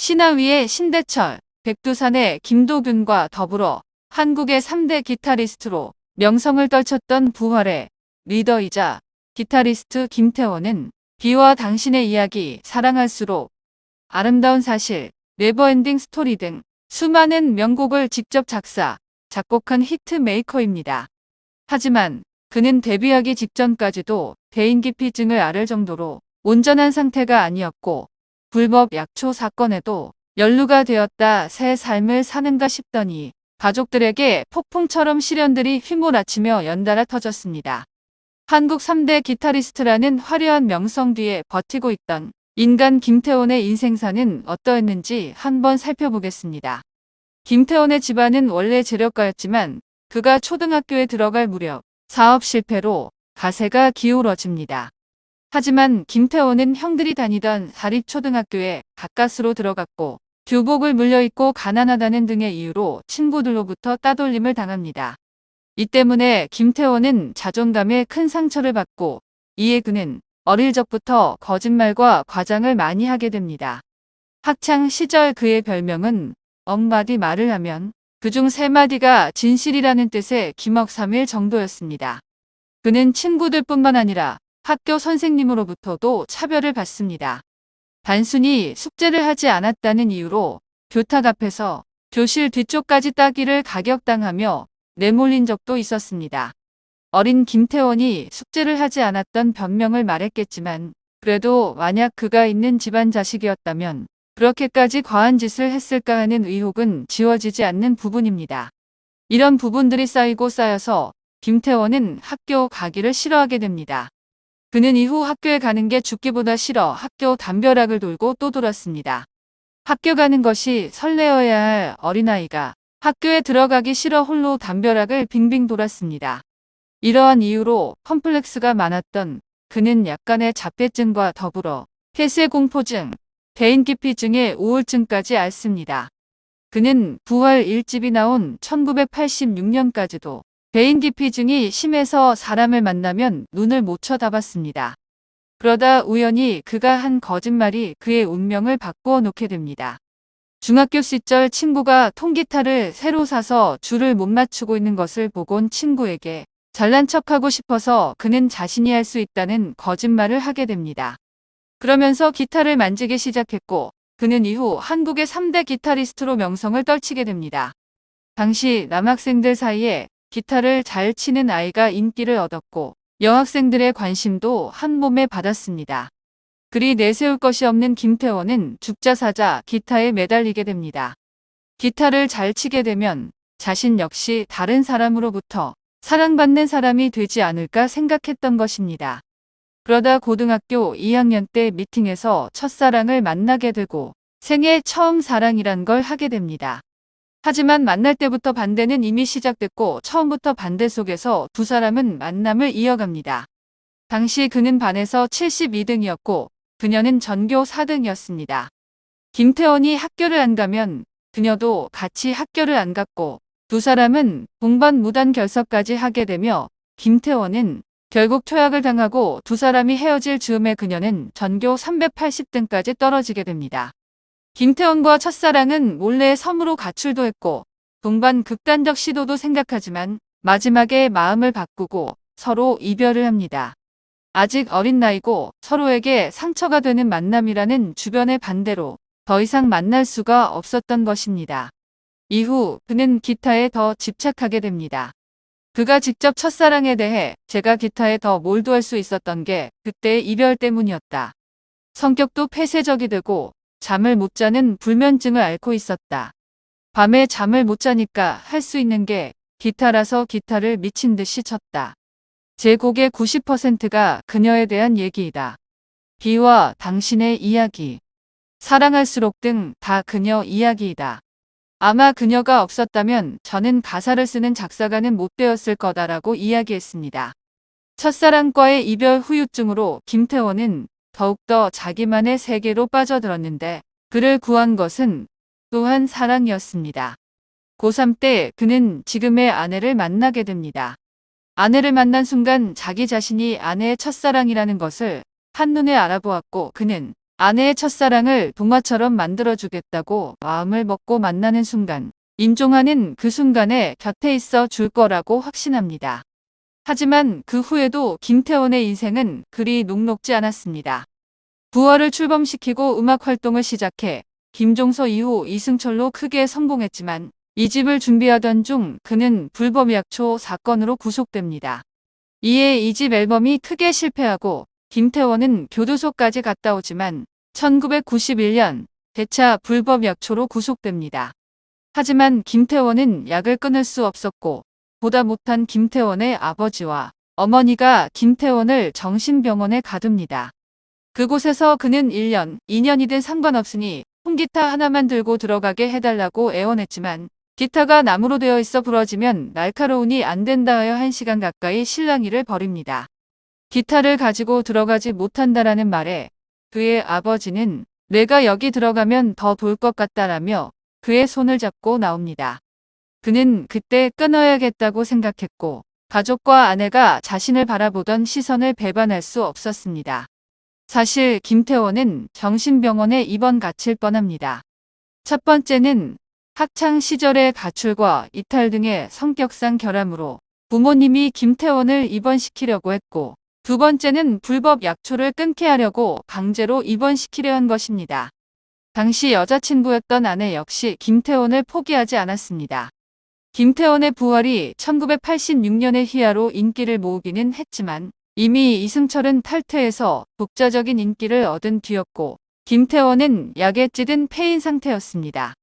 신하위의 신대철, 백두산의 김도균과 더불어 한국의 3대 기타리스트로 명성을 떨쳤던 부활의 리더이자 기타리스트 김태원은 비와 당신의 이야기, 사랑할수록, 아름다운 사실, 네버엔딩 스토리 등 수많은 명곡을 직접 작사, 작곡한 히트메이커입니다. 하지만 그는 데뷔하기 직전까지도 대인기피증을 앓을 정도로 온전한 상태가 아니었고 불법 약초 사건에도 연루가 되었다. 새 삶을 사는가 싶더니 가족들에게 폭풍처럼 시련들이 휘몰아치며 연달아 터졌습니다. 한국 3대 기타리스트라는 화려한 명성 뒤에 버티고 있던 인간 김태원의 인생사는 어떠했는지 한번 살펴보겠습니다. 김태원의 집안은 원래 재력가였지만 그가 초등학교에 들어갈 무렵 사업 실패로 가세가 기울어집니다. 하지만 김태원은 형들이 다니던 사립초등학교에 가까스로 들어갔고 교복을 물려입고 가난하다는 등의 이유로 친구들로부터 따돌림을 당합니다. 이 때문에 김태원은 자존감에 큰 상처를 받고 이에 그는 어릴 적부터 거짓말과 과장을 많이 하게 됩니다. 학창 시절 그의 별명은 10마디 말을 하면 그중 3마디가 진실이라는 뜻의 김억삼일 정도였습니다. 그는 친구들뿐만 아니라 학교 선생님으로부터도 차별을 받습니다. 단순히 숙제를 하지 않았다는 이유로 교탁 앞에서 교실 뒤쪽까지 따기를 가격당하며 내몰린 적도 있었습니다. 어린 김태원이 숙제를 하지 않았던 변명을 말했겠지만 그래도 만약 그가 있는 집안 자식이었다면 그렇게까지 과한 짓을 했을까 하는 의혹은 지워지지 않는 부분입니다. 이런 부분들이 쌓이고 쌓여서 김태원은 학교 가기를 싫어하게 됩니다. 그는 이후 학교에 가는 게 죽기보다 싫어 학교 담벼락을 돌고 또 돌았습니다. 학교 가는 것이 설레어야 할 어린아이가 학교에 들어가기 싫어 홀로 담벼락을 빙빙 돌았습니다. 이러한 이유로 컴플렉스가 많았던 그는 약간의 자폐증과 더불어 폐쇄공포증, 대인기피증의 우울증까지 앓습니다. 그는 부활 1집이 나온 1986년까지도 대인기피증이 심해서 사람을 만나면 눈을 못 쳐다봤습니다. 그러다 우연히 그가 한 거짓말이 그의 운명을 바꾸어 놓게 됩니다. 중학교 시절 친구가 통기타를 새로 사서 줄을 못 맞추고 있는 것을 보곤 친구에게 잘난 척하고 싶어서 그는 자신이 할 수 있다는 거짓말을 하게 됩니다. 그러면서 기타를 만지기 시작했고 그는 이후 한국의 3대 기타리스트로 명성을 떨치게 됩니다. 당시 남학생들 사이에 기타를 잘 치는 아이가 인기를 얻었고 여학생들의 관심도 한 몸에 받았습니다. 그리 내세울 것이 없는 김태원은 죽자사자 기타에 매달리게 됩니다. 기타를 잘 치게 되면 자신 역시 다른 사람으로부터 사랑받는 사람이 되지 않을까 생각했던 것입니다. 그러다 고등학교 2학년 때 미팅에서 첫사랑을 만나게 되고 생애 처음 사랑이란 걸 하게 됩니다. 하지만 만날 때부터 반대는 이미 시작됐고 처음부터 반대 속에서 두 사람은 만남을 이어갑니다. 당시 그는 반에서 72등이었고 그녀는 전교 4등이었습니다. 김태원이 학교를 안 가면 그녀도 같이 학교를 안 갔고 두 사람은 동반 무단 결석까지 하게 되며 김태원은 결국 퇴학을 당하고 두 사람이 헤어질 즈음에 그녀는 전교 380등까지 떨어지게 됩니다. 김태원과 첫사랑은 몰래 섬으로 가출도 했고 동반 극단적 시도도 생각하지만 마지막에 마음을 바꾸고 서로 이별을 합니다. 아직 어린 나이고 서로에게 상처가 되는 만남이라는 주변의 반대로 더 이상 만날 수가 없었던 것입니다. 이후 그는 기타에 더 집착하게 됩니다. 그가 직접 첫사랑에 대해 제가 기타에 더 몰두할 수 있었던 게 그때의 이별 때문이었다. 성격도 폐쇄적이 되고 잠을 못 자는 불면증을 앓고 있었다. 밤에 잠을 못 자니까 할 수 있는 게 기타라서 기타를 미친 듯이 쳤다. 제 곡의 90%가 그녀에 대한 얘기이다. 비와 당신의 이야기, 사랑할수록 등 다 그녀 이야기이다. 아마 그녀가 없었다면 저는 가사를 쓰는 작사가는 못 되었을 거다라고 이야기했습니다. 첫사랑과의 이별 후유증으로 김태원은 더욱더 자기만의 세계로 빠져들었는데 그를 구한 것은 또한 사랑이었습니다. 고3 때 그는 지금의 아내를 만나게 됩니다. 아내를 만난 순간 자기 자신이 아내의 첫사랑이라는 것을 한눈에 알아보았고 그는 아내의 첫사랑을 동화처럼 만들어주겠다고 마음을 먹고 만나는 순간 임종환은 그 순간에 곁에 있어 줄 거라고 확신합니다. 하지만 그 후에도 김태원의 인생은 그리 녹록지 않았습니다. 부활을 출범시키고 음악 활동을 시작해 김종서 이후 이승철로 크게 성공했지만 이집을 준비하던 중 그는 불법 약초 사건으로 구속됩니다. 이에 이집 앨범이 크게 실패하고 김태원은 교도소까지 갔다 오지만 1991년 재차 불법 약초로 구속됩니다. 하지만 김태원은 약을 끊을 수 없었고 보다 못한 김태원의 아버지와 어머니가 김태원을 정신병원에 가둡니다. 그곳에서 그는 1년, 2년이든 상관없으니 통기타 하나만 들고 들어가게 해달라고 애원했지만 기타가 나무로 되어 있어 부러지면 날카로우니 안 된다 하여 1시간 가까이 실랑이를 벌입니다. 기타를 가지고 들어가지 못한다라는 말에 그의 아버지는 내가 여기 들어가면 더 돌 것 같다라며 그의 손을 잡고 나옵니다. 그는 그때 끊어야겠다고 생각했고 가족과 아내가 자신을 바라보던 시선을 배반할 수 없었습니다. 사실 김태원은 정신병원에 입원 갇힐 뻔합니다. 첫 번째는 학창 시절의 가출과 이탈 등의 성격상 결함으로 부모님이 김태원을 입원시키려고 했고 두 번째는 불법 약초를 끊게 하려고 강제로 입원시키려 한 것입니다. 당시 여자친구였던 아내 역시 김태원을 포기하지 않았습니다. 김태원의 부활이 1986년의 희야로 인기를 모으기는 했지만 이미 이승철은 탈퇴해서 독자적인 인기를 얻은 뒤였고 김태원은 약에 찌든 폐인 상태였습니다.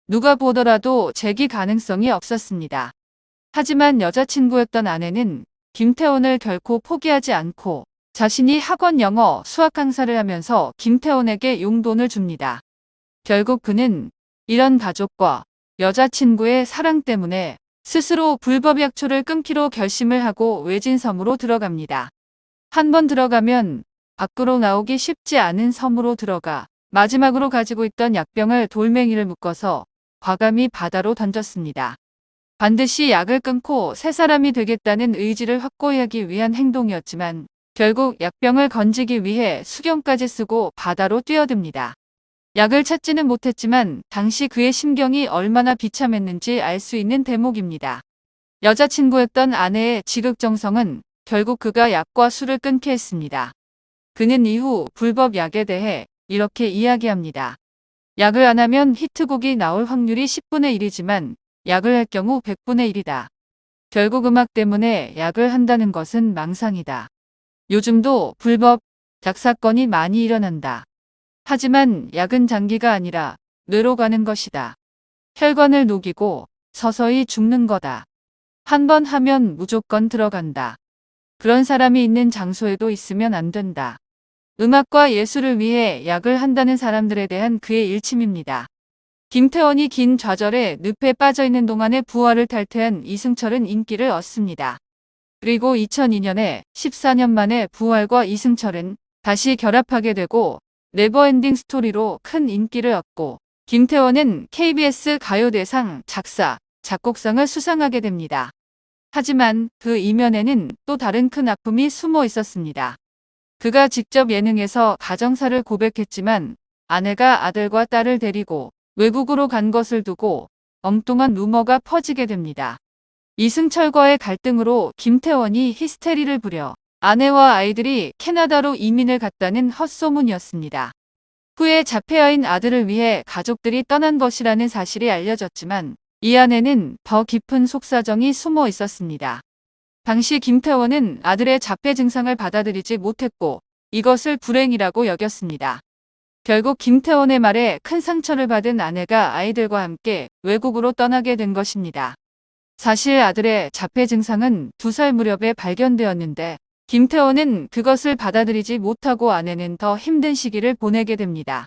누가 보더라도 재기 가능성이 없었습니다. 하지만 여자친구였던 아내는 김태원을 결코 포기하지 않고 자신이 학원 영어, 수학 강사를 하면서 김태원에게 용돈을 줍니다. 결국 그는 이런 가족과 여자친구의 사랑 때문에 스스로 불법 약초를 끊기로 결심을 하고 외진 섬으로 들어갑니다. 한 번 들어가면 밖으로 나오기 쉽지 않은 섬으로 들어가 마지막으로 가지고 있던 약병을 돌멩이를 묶어서 과감히 바다로 던졌습니다. 반드시 약을 끊고 새 사람이 되겠다는 의지를 확고히 하기 위한 행동이었지만 결국 약병을 건지기 위해 수경까지 쓰고 바다로 뛰어듭니다. 약을 찾지는 못했지만 당시 그의 심경이 얼마나 비참했는지 알 수 있는 대목입니다. 여자친구였던 아내의 지극정성은 결국 그가 약과 술을 끊게 했습니다. 그는 이후 불법 약에 대해 이렇게 이야기합니다. 약을 안 하면 히트곡이 나올 확률이 10분의 1이지만 약을 할 경우 100분의 1이다. 결국 음악 때문에 약을 한다는 것은 망상이다. 요즘도 불법 약 사건이 많이 일어난다. 하지만 약은 장기가 아니라 뇌로 가는 것이다. 혈관을 녹이고 서서히 죽는 거다. 한 번 하면 무조건 들어간다. 그런 사람이 있는 장소에도 있으면 안 된다. 음악과 예술을 위해 약을 한다는 사람들에 대한 그의 일침입니다. 김태원이 긴 좌절에 늪에 빠져있는 동안에 부활을 탈퇴한 이승철은 인기를 얻습니다. 그리고 2002년에 14년 만에 부활과 이승철은 다시 결합하게 되고 네버엔딩 스토리로 큰 인기를 얻고 김태원은 KBS 가요대상 작사, 작곡상을 수상하게 됩니다. 하지만 그 이면에는 또 다른 큰 아픔이 숨어 있었습니다. 그가 직접 예능에서 가정사를 고백했지만 아내가 아들과 딸을 데리고 외국으로 간 것을 두고 엉뚱한 루머가 퍼지게 됩니다. 이승철과의 갈등으로 김태원이 히스테리를 부려 아내와 아이들이 캐나다로 이민을 갔다는 헛소문이었습니다. 후에 자폐아인 아들을 위해 가족들이 떠난 것이라는 사실이 알려졌지만 이 안에는 더 깊은 속사정이 숨어 있었습니다. 당시 김태원은 아들의 자폐 증상을 받아들이지 못했고 이것을 불행이라고 여겼습니다. 결국 김태원의 말에 큰 상처를 받은 아내가 아이들과 함께 외국으로 떠나게 된 것입니다. 사실 아들의 자폐 증상은 2살 무렵에 발견되었는데 김태원은 그것을 받아들이지 못하고 아내는 더 힘든 시기를 보내게 됩니다.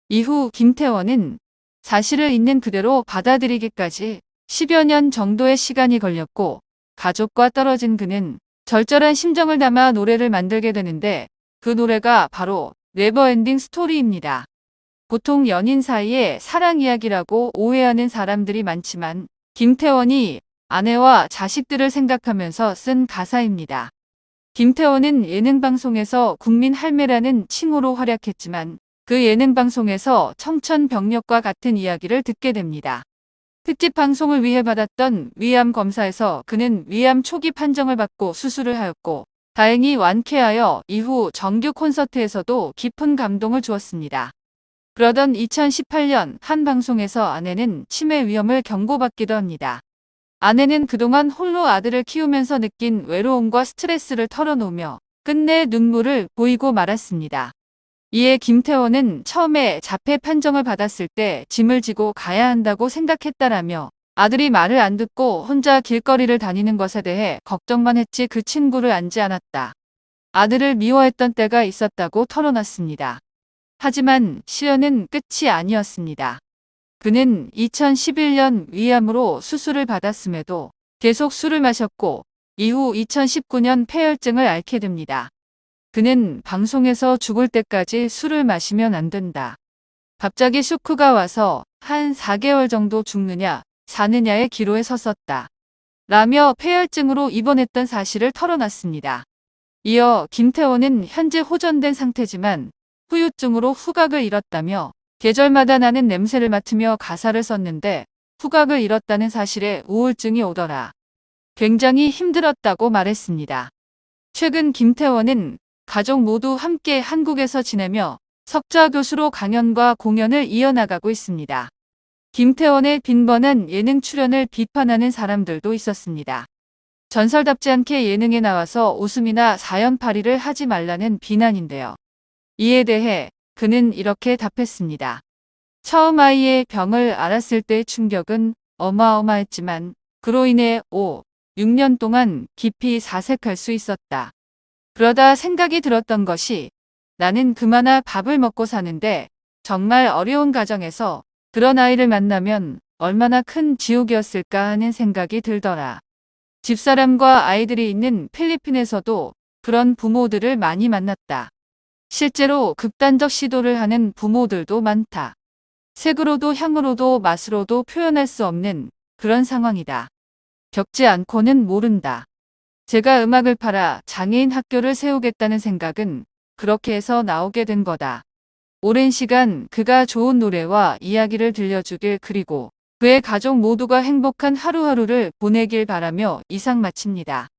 이후 김태원은 사실을 있는 그대로 받아들이기까지 10여 년 정도의 시간이 걸렸고 가족과 떨어진 그는 절절한 심정을 담아 노래를 만들게 되는데 그 노래가 바로 네버엔딩 스토리입니다. 보통 연인 사이의 사랑 이야기라고 오해하는 사람들이 많지만 김태원이 아내와 자식들을 생각하면서 쓴 가사입니다. 김태원은 예능 방송에서 국민 할매라는 칭호로 활약했지만 그 예능 방송에서 청천벽력과 같은 이야기를 듣게 됩니다. 특집 방송을 위해 받았던 위암 검사에서 그는 위암 초기 판정을 받고 수술을 하였고 다행히 완쾌하여 이후 정규 콘서트에서도 깊은 감동을 주었습니다. 그러던 2018년 한 방송에서 아내는 치매 위험을 경고받기도 합니다. 아내는 그동안 홀로 아들을 키우면서 느낀 외로움과 스트레스를 털어놓으며 끝내 눈물을 보이고 말았습니다. 이에 김태원은 처음에 자폐 판정을 받았을 때 짐을 지고 가야 한다고 생각했다라며 아들이 말을 안 듣고 혼자 길거리를 다니는 것에 대해 걱정만 했지 그 친구를 안지 않았다. 아들을 미워했던 때가 있었다고 털어놨습니다. 하지만 시련은 끝이 아니었습니다. 그는 2011년 위암으로 수술을 받았음에도 계속 술을 마셨고 이후 2019년 폐혈증을 앓게 됩니다. 그는 방송에서 죽을 때까지 술을 마시면 안 된다. 갑자기 쇼크가 와서 한 4개월 정도 죽느냐 사느냐의 기로에 섰었다. 라며 폐혈증으로 입원했던 사실을 털어놨습니다. 이어 김태원은 현재 호전된 상태지만 후유증으로 후각을 잃었다며 계절마다 나는 냄새를 맡으며 가사를 썼는데 후각을 잃었다는 사실에 우울증이 오더라. 굉장히 힘들었다고 말했습니다. 최근 김태원은 가족 모두 함께 한국에서 지내며 석좌 교수로 강연과 공연을 이어나가고 있습니다. 김태원의 빈번한 예능 출연을 비판하는 사람들도 있었습니다. 전설답지 않게 예능에 나와서 웃음이나 사연팔이를 하지 말라는 비난인데요. 이에 대해 그는 이렇게 답했습니다. 처음 아이의 병을 알았을 때의 충격은 어마어마했지만 그로 인해 6년 동안 깊이 사색할 수 있었다. 그러다 생각이 들었던 것이 나는 그마나 밥을 먹고 사는데 정말 어려운 가정에서 그런 아이를 만나면 얼마나 큰 지옥이었을까 하는 생각이 들더라. 집사람과 아이들이 있는 필리핀에서도 그런 부모들을 많이 만났다. 실제로 극단적 시도를 하는 부모들도 많다. 색으로도 향으로도 맛으로도 표현할 수 없는 그런 상황이다. 겪지 않고는 모른다. 제가 음악을 팔아 장애인 학교를 세우겠다는 생각은 그렇게 해서 나오게 된 거다. 오랜 시간 그가 좋은 노래와 이야기를 들려주길 그리고 그의 가족 모두가 행복한 하루하루를 보내길 바라며 이상 마칩니다.